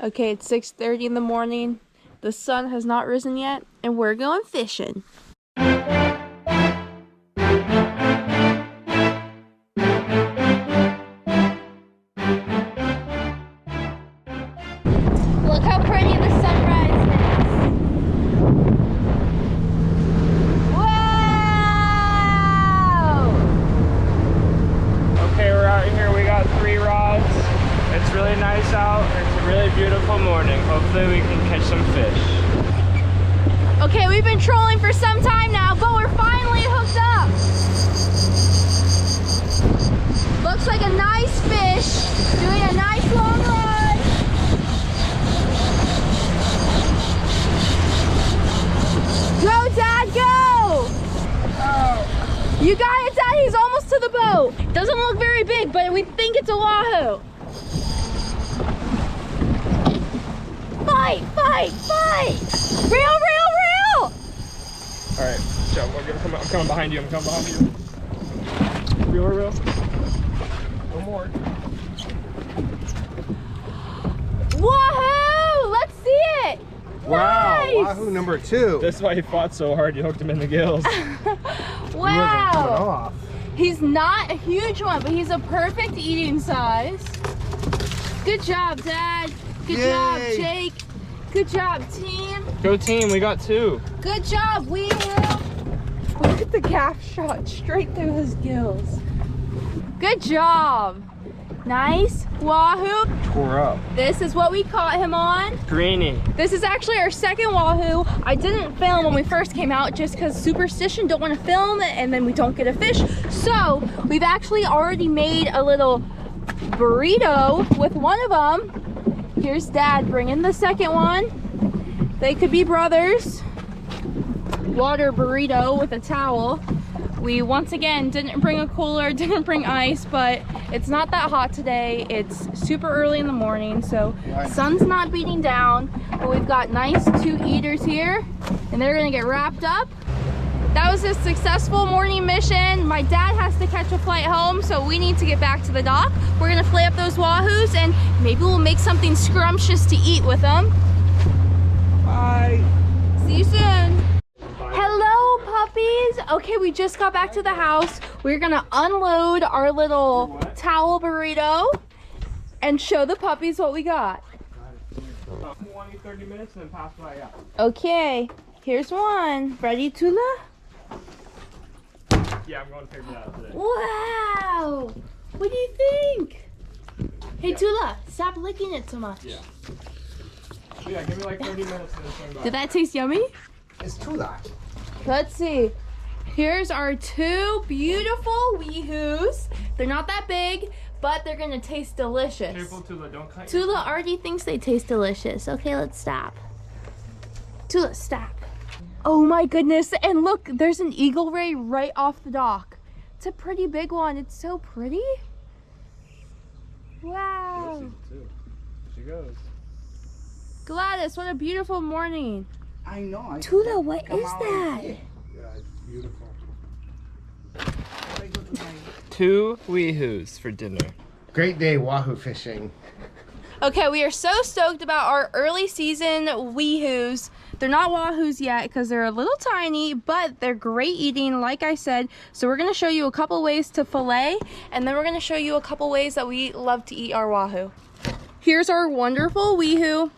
Okay, it's 6:30 in the morning. The sun has not risen yet, and we're going fishing. Look how pretty the sunrise is. Wow! Okay, we're out here. We got 3 rods. It's really nice out. It's a really beautiful morning. Hopefully we can catch some fish. Okay, we've been trolling for some time now, but we're finally hooked up. Looks like a nice fish, doing a nice long run. Go, Dad, go! Oh. You got it, Dad, he's almost to the boat. Doesn't look very big, but we think it's a wahoo. Fight, fight, fight! Reel, reel, reel! All right, Joe, I'm coming behind you. I'm coming behind you. Reel, reel. No more. Wahoo! Let's see it! Wow, Nice! Wahoo number 2. This is why he fought so hard. You hooked him in the gills. Wow! He's not a huge one, but he's a perfect eating size. Good job, Dad. Good job, Jake. Good job, team. Go team, we got 2. Good job, Wahoo. Look at the gaff shot straight through his gills. Good job. Nice. Wahoo. Tore up. This is what we caught him on. Greeny. This is actually our second wahoo. I didn't film when we first came out just because superstition, don't want to film it and then we don't get a fish. So we've actually already made a little burrito with one of them. Here's Dad bringing the second one. They could be brothers. Water burrito with a towel. We once again didn't bring a cooler, didn't bring ice, but it's not that hot today. It's super early in the morning, so sun's not beating down. But we've got nice 2 eaters here, and they're gonna get wrapped up. That was a successful morning mission. My dad has to catch a flight home, so we need to get back to the dock. We're gonna flay up those wahoos, and maybe we'll make something scrumptious to eat with them. Bye. See you soon. Hello, puppies. Okay, we just got back to the house. We're gonna unload our little towel burrito and show the puppies what we got. 20, 30 minutes and then pass by out. Okay, here's one. Ready, Tula? Yeah, I'm going to figure that out today. Wow! What do you think? Hey, Tula, stop licking it so much. Yeah. So yeah, give me like 30 minutes and then swing by. Did that taste yummy? It's too dark. Let's see. Here's our 2 beautiful Wahoos. They're not that big, but they're gonna taste delicious. Careful, Tula, don't cut Tula already thinks they taste delicious. Okay, let's stop. Tula, stop. Oh my goodness, and look, there's an eagle ray right off the dock. It's a pretty big one. It's so pretty. Wow. She goes. Gladys, what a beautiful morning. I know. Tula, what is that? Yeah, it's beautiful. 2 Wahoos for dinner. Great day Wahoo fishing. Okay, we are so stoked about our early season Wahoos. They're not Wahoos yet because they're a little tiny, but they're great eating, like I said. So we're gonna show you a couple ways to fillet, and then we're gonna show you a couple ways that we love to eat our Wahoo. Here's our wonderful Wahoo.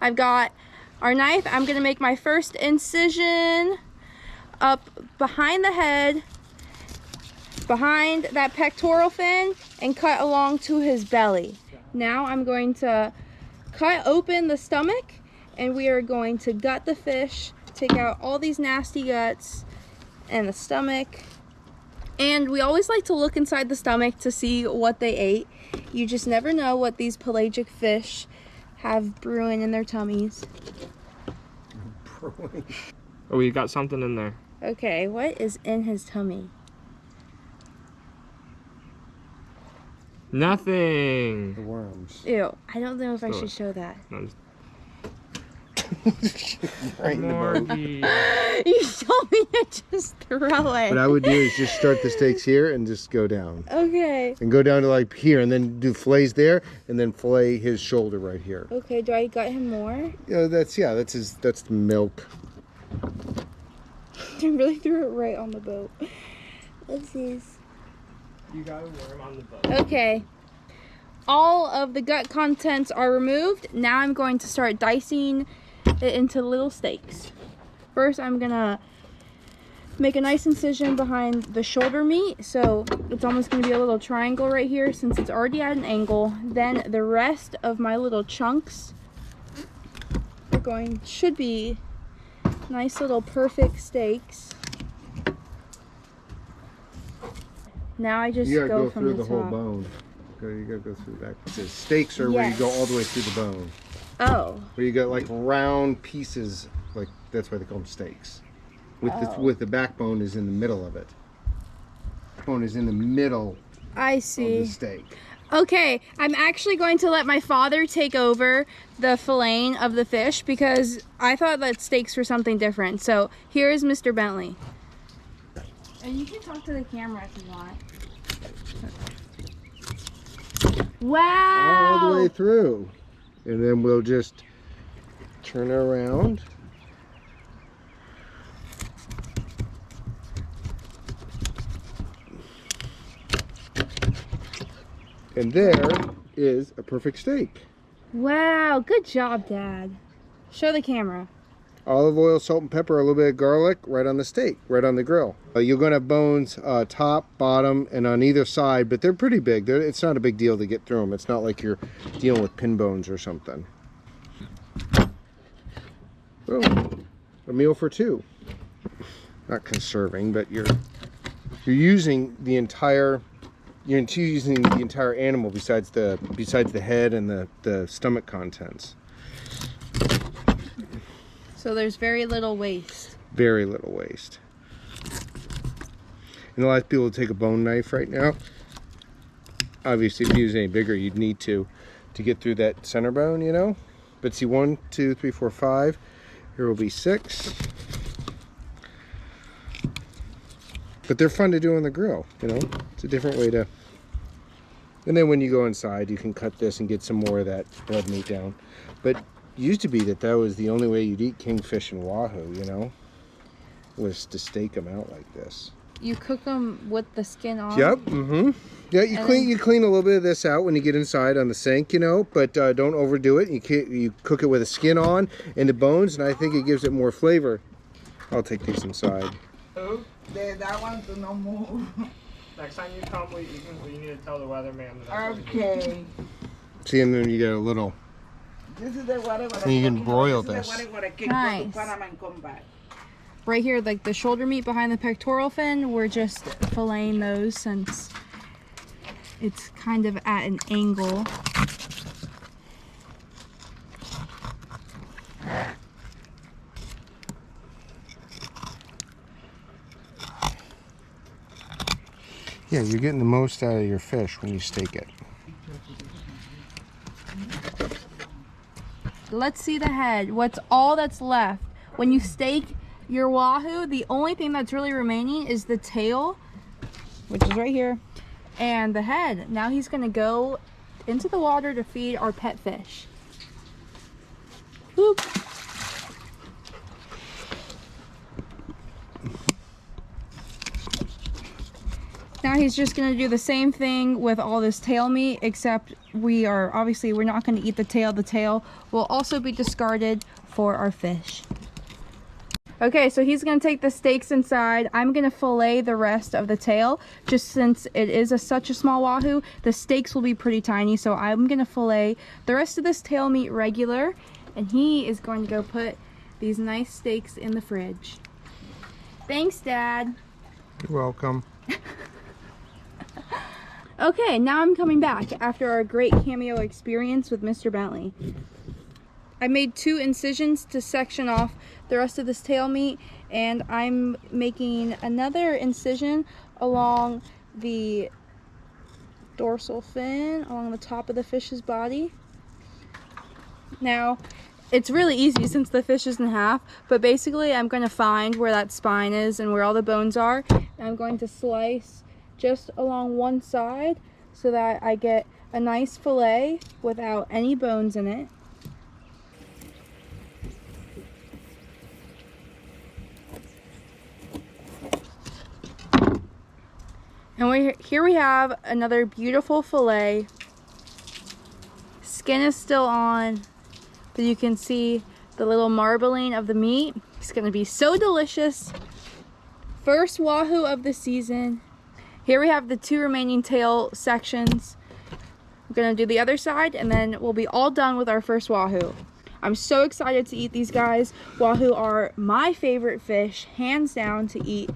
I've got our knife. I'm gonna make my first incision up behind the head, behind that pectoral fin, and cut along to his belly. Now I'm going to cut open the stomach, and we are going to gut the fish, take out all these nasty guts and the stomach. And we always like to look inside the stomach to see what they ate. You just never know what these pelagic fish have brewing in their tummies. Oh, we got something in there. Okay, what is in his tummy? Nothing. The worms. Ew, I don't know if I should show that. No, Right in the More bone. weed. You told me to just throw it. What I would do is just start the steaks here and just go down. Okay. And go down to like here and then do fillets there and then fillet his shoulder right here. Okay, do I gut him more? That's the milk. I really threw it right on the boat. Let's see. You got a worm on the boat. Okay. All of the gut contents are removed. Now I'm going to start dicing it into little steaks. First, I'm gonna make a nice incision behind the shoulder meat. So it's almost gonna be a little triangle right here since it's already at an angle. Then the rest of my little chunks should be nice little perfect steaks. Now I just You gotta go go from through the the whole top. bone. You gotta go through that. The steaks are where you go all the way through the bone. Oh. Where you got like round pieces, like that's why they call them steaks. With the backbone is in the middle of it. Backbone is in the middle I of see. the steak. Okay, I'm actually going to let my father take over the filleting of the fish because I thought that steaks were something different. So here is Mr. Bentley. And you can talk to the camera if you want. Wow! All the way through. And then we'll just turn it around. And there is a perfect steak. Wow, good job, Dad. Show the camera. Olive oil, salt and pepper, a little bit of garlic right on the steak, right on the grill. You're going to have bones top, bottom, and on either side, but they're pretty big. It's not a big deal to get through them. It's not like you're dealing with pin bones or something. Boom. A meal for two. Not conserving, but you're using the entire animal besides the head and the stomach contents. So there's very little waste. Very little waste. And a lot of people take a bone knife right now. Obviously, if you use any bigger, you'd need to get through that center bone, you know. But see, 1, 2, 3, 4, 5. Here will be 6. But they're fun to do on the grill, you know. It's a different way to. And then when you go inside, you can cut this and get some more of that red meat down. But it used to be that was the only way you'd eat kingfish and wahoo, you know, was to steak them out like this. You cook them with the skin on? Yep. Mm-hmm. Yeah, you clean a little bit of this out when you get inside on the sink, you know, but don't overdo it. You cook it with the skin on and the bones, and I think it gives it more flavor. I'll take these inside. That one to no move. Next time you come, you need to tell the weatherman that. Okay. See, and then you get a little. This is the water. And you can broil this. Nice. Right here, like the shoulder meat behind the pectoral fin, we're just filleting those since it's kind of at an angle. Yeah, you're getting the most out of your fish when you steak it. Let's see the head. What's all that's left? When you steak your wahoo, the only thing that's really remaining is the tail, which is right here, and the head. Now he's gonna go into the water to feed our pet fish. Boop. Now he's just gonna do the same thing with all this tail meat, except we're not gonna eat the tail. The tail will also be discarded for our fish. Okay, so he's gonna take the steaks inside. I'm gonna fillet the rest of the tail. Just since it is such a small wahoo, the steaks will be pretty tiny, so I'm gonna fillet the rest of this tail meat regular, and he is going to go put these nice steaks in the fridge. Thanks, Dad. You're welcome. Okay, now I'm coming back after our great cameo experience with Mr. Bentley. I made 2 incisions to section off the rest of this tail meat, and I'm making another incision along the dorsal fin, along the top of the fish's body. Now, It's really easy since the fish is in half, but basically I'm going to find where that spine is and where all the bones are. And I'm going to slice just along one side so that I get a nice fillet without any bones in it. And here we have another beautiful fillet. Skin is still on, but you can see the little marbling of the meat. It's gonna be so delicious. First wahoo of the season. Here we have the 2 remaining tail sections. We're gonna do the other side and then we'll be all done with our first wahoo. I'm so excited to eat these guys. Wahoo are my favorite fish, hands down, to eat.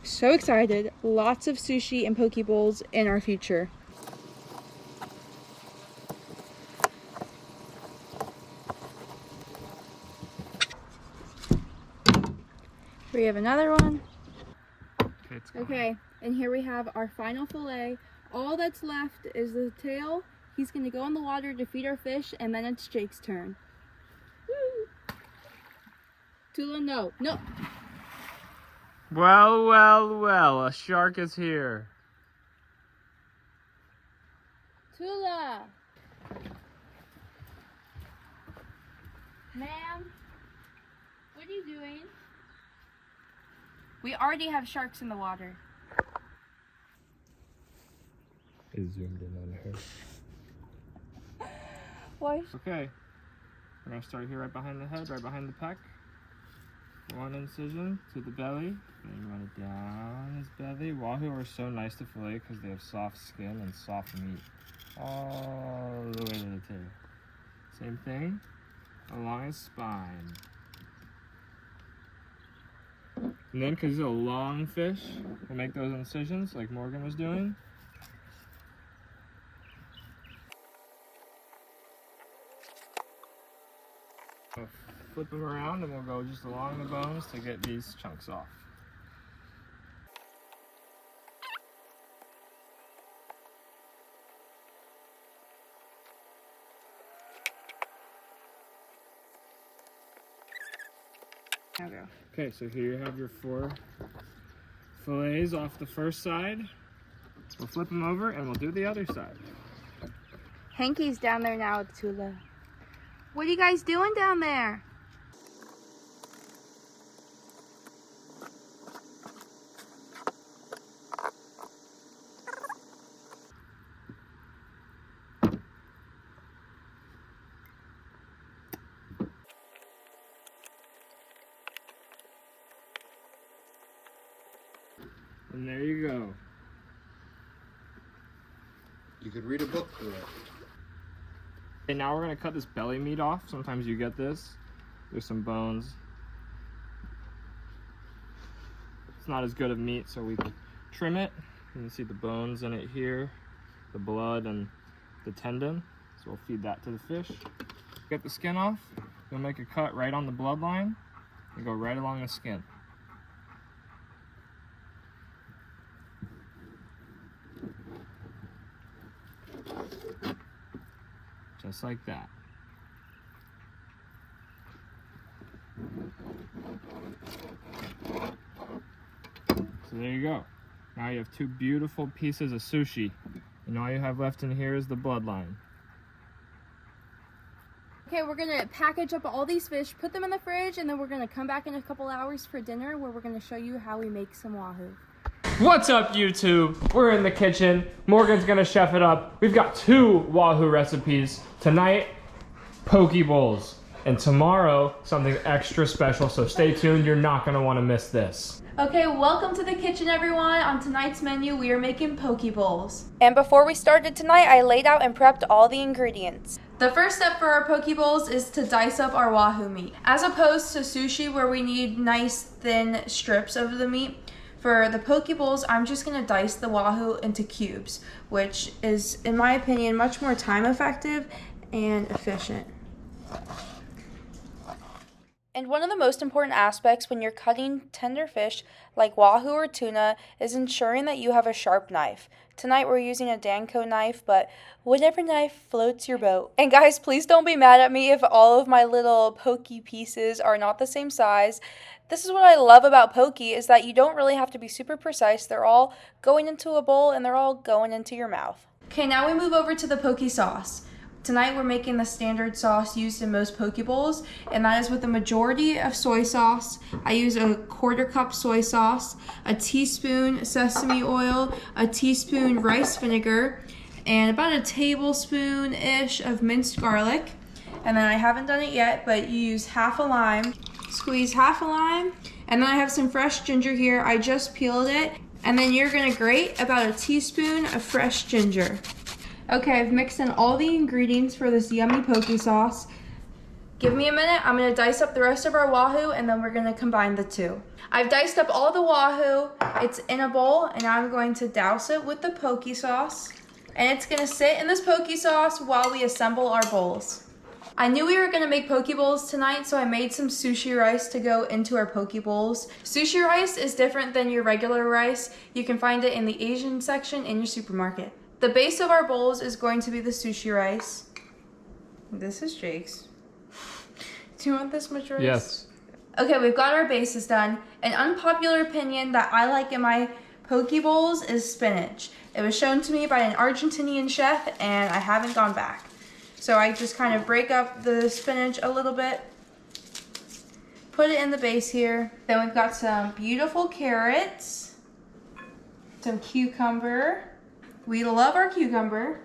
So excited. Lots of sushi and poke bowls in our future. We have another one. Okay, and here we have our final fillet. All that's left is the tail. He's gonna go in the water to feed our fish, and then it's Jake's turn. Woo. Tula, no. Well, well, well, a shark is here. Tula! Ma'am, what are you doing? We already have sharks in the water. It zoomed in on her. Why? Okay, we're gonna start here right behind the head, right behind the pec. 1 incision to the belly, then run it down his belly. Wahoo are so nice to fillet because they have soft skin and soft meat all the way to the tail. Same thing along his spine. And then, because he's a long fish, we'll make those incisions like Morgan was doing. We'll flip them around and we'll go just along the bones to get these chunks off. Okay, so here you have your 4 fillets off the first side. We'll flip them over and we'll do the other side. Hanky's down there now with Tula. What are you guys doing down there? And there you go. You could read a book through it. Okay, now we're gonna cut this belly meat off. Sometimes you get this. There's some bones. It's not as good of meat, so we trim it. You can see the bones in it here, the blood and the tendon. So we'll feed that to the fish. Get the skin off. You'll make a cut right on the bloodline and go right along the skin. Just like that. So there you go. Now you have 2 beautiful pieces of sushi. And all you have left in here is the bloodline. Okay, we're gonna package up all these fish, put them in the fridge, and then we're gonna come back in a couple hours for dinner where we're gonna show you how we make some wahoo. What's up, YouTube? We're in the kitchen. Morgan's gonna chef it up. We've got 2 wahoo recipes. Tonight, poke bowls. And tomorrow, something extra special, so stay tuned. You're not gonna wanna miss this. Okay, welcome to the kitchen, everyone. On tonight's menu, we are making poke bowls. And before we started tonight, I laid out and prepped all the ingredients. The first step for our poke bowls is to dice up our wahoo meat. As opposed to sushi, where we need nice thin strips of the meat, for the poke bowls, I'm just gonna dice the wahoo into cubes, which is, in my opinion, much more time effective and efficient. And one of the most important aspects when you're cutting tender fish like wahoo or tuna is ensuring that you have a sharp knife. Tonight we're using a Danco knife, but whatever knife floats your boat. And guys, please don't be mad at me if all of my little pokey pieces are not the same size. This is what I love about pokey, is that you don't really have to be super precise. They're all going into a bowl and they're all going into your mouth. Okay, now we move over to the pokey sauce. Tonight we're making the standard sauce used in most poke bowls, and that is with a majority of soy sauce. I use a 1/4 cup soy sauce, a teaspoon sesame oil, a teaspoon rice vinegar, and about a tablespoon-ish of minced garlic. And then I haven't done it yet, but you use half a lime, squeeze half a lime, and then I have some fresh ginger here. I just peeled it, and then you're gonna grate about a teaspoon of fresh ginger. Okay, I've mixed in all the ingredients for this yummy poke sauce. Give me a minute, I'm gonna dice up the rest of our wahoo and then we're gonna combine the two. I've diced up all the wahoo, it's in a bowl, and now I'm going to douse it with the poke sauce. And it's gonna sit in this poke sauce while we assemble our bowls. I knew we were gonna make poke bowls tonight, so I made some sushi rice to go into our poke bowls. Sushi rice is different than your regular rice. You can find it in the Asian section in your supermarket. The base of our bowls is going to be the sushi rice. This is Jake's. Do you want this much rice? Yes. Okay, we've got our bases done. An unpopular opinion that I like in my poke bowls is spinach. It was shown to me by an Argentinian chef and I haven't gone back. So I just kind of break up the spinach a little bit, put it in the base here. Then we've got some beautiful carrots, some cucumber. We love our cucumber.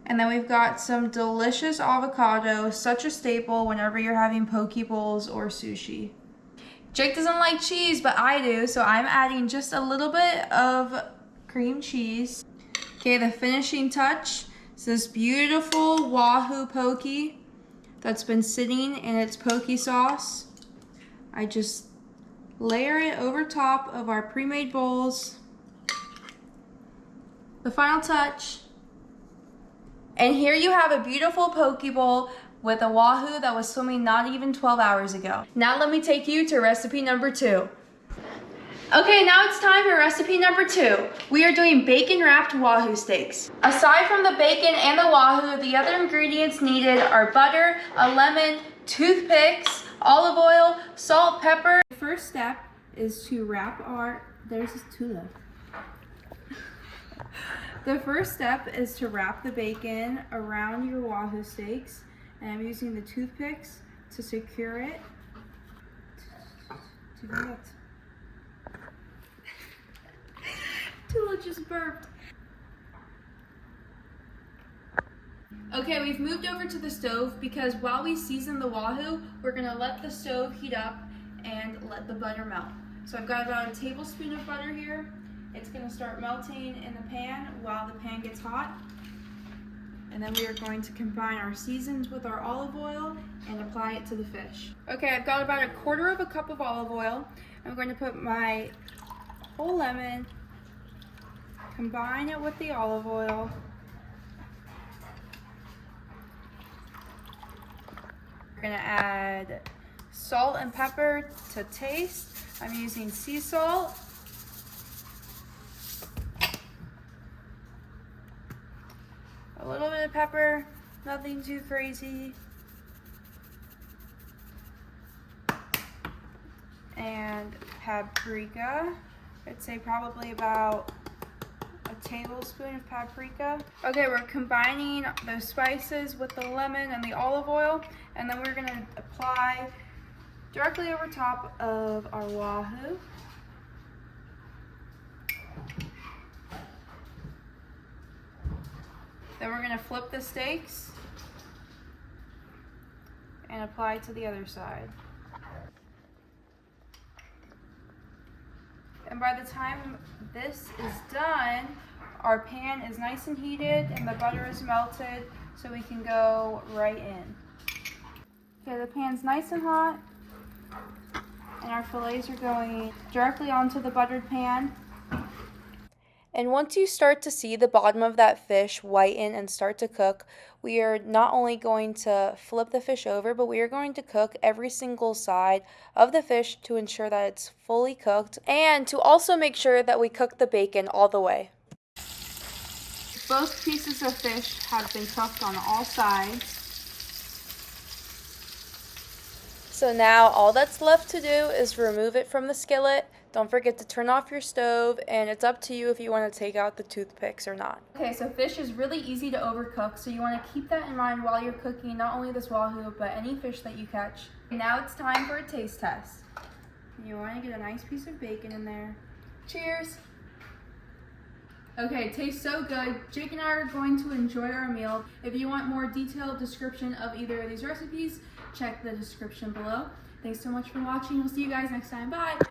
And then we've got some delicious avocado, such a staple whenever you're having poke bowls or sushi. Jake doesn't like cheese, but I do, so I'm adding just a little bit of cream cheese. Okay, the finishing touch is this beautiful wahoo poke that's been sitting in its poke sauce. I just layer it over top of our pre-made bowls. The final touch. And here you have a beautiful poke bowl with a wahoo that was swimming not even 12 hours ago. Now let me take you to recipe number 2. Okay, now it's time for recipe number 2. We are doing bacon wrapped wahoo steaks. Aside from the bacon and the wahoo, the other ingredients needed are butter, a lemon, toothpicks, olive oil, salt, pepper. The first step is to wrap there's this two left. The first step is to wrap the bacon around your wahoo steaks, and I'm using the toothpicks to secure it. Tula just burped. Okay, we've moved over to the stove because while we season the wahoo, we're gonna let the stove heat up and let the butter melt. So I've got about a tablespoon of butter here. It's gonna start melting in the pan while the pan gets hot. And then we are going to combine our seasons with our olive oil and apply it to the fish. Okay, I've got about a 1/4 cup of olive oil. I'm going to put my whole lemon, combine it with the olive oil. We're gonna add salt and pepper to taste. I'm using sea salt. A little bit of pepper, nothing too crazy. And paprika. I'd say probably about a tablespoon of paprika. Okay, we're combining those spices with the lemon and the olive oil, and then we're gonna apply directly over top of our wahoo. Then we're gonna flip the steaks and apply to the other side. And by the time this is done, our pan is nice and heated and the butter is melted, so we can go right in. Okay, the pan's nice and hot, and our fillets are going directly onto the buttered pan. And once you start to see the bottom of that fish whiten and start to cook, we are not only going to flip the fish over, but we are going to cook every single side of the fish to ensure that it's fully cooked and to also make sure that we cook the bacon all the way. Both pieces of fish have been cooked on all sides. So now all that's left to do is remove it from the skillet. Don't forget to turn off your stove, and it's up to you if you want to take out the toothpicks or not. Okay, so fish is really easy to overcook, so you want to keep that in mind while you're cooking not only this wahoo, but any fish that you catch. Now it's time for a taste test. You want to get a nice piece of bacon in there. Cheers! Okay, it tastes so good. Jake and I are going to enjoy our meal. If you want more detailed description of either of these recipes, check the description below. Thanks so much for watching. We'll see you guys next time. Bye!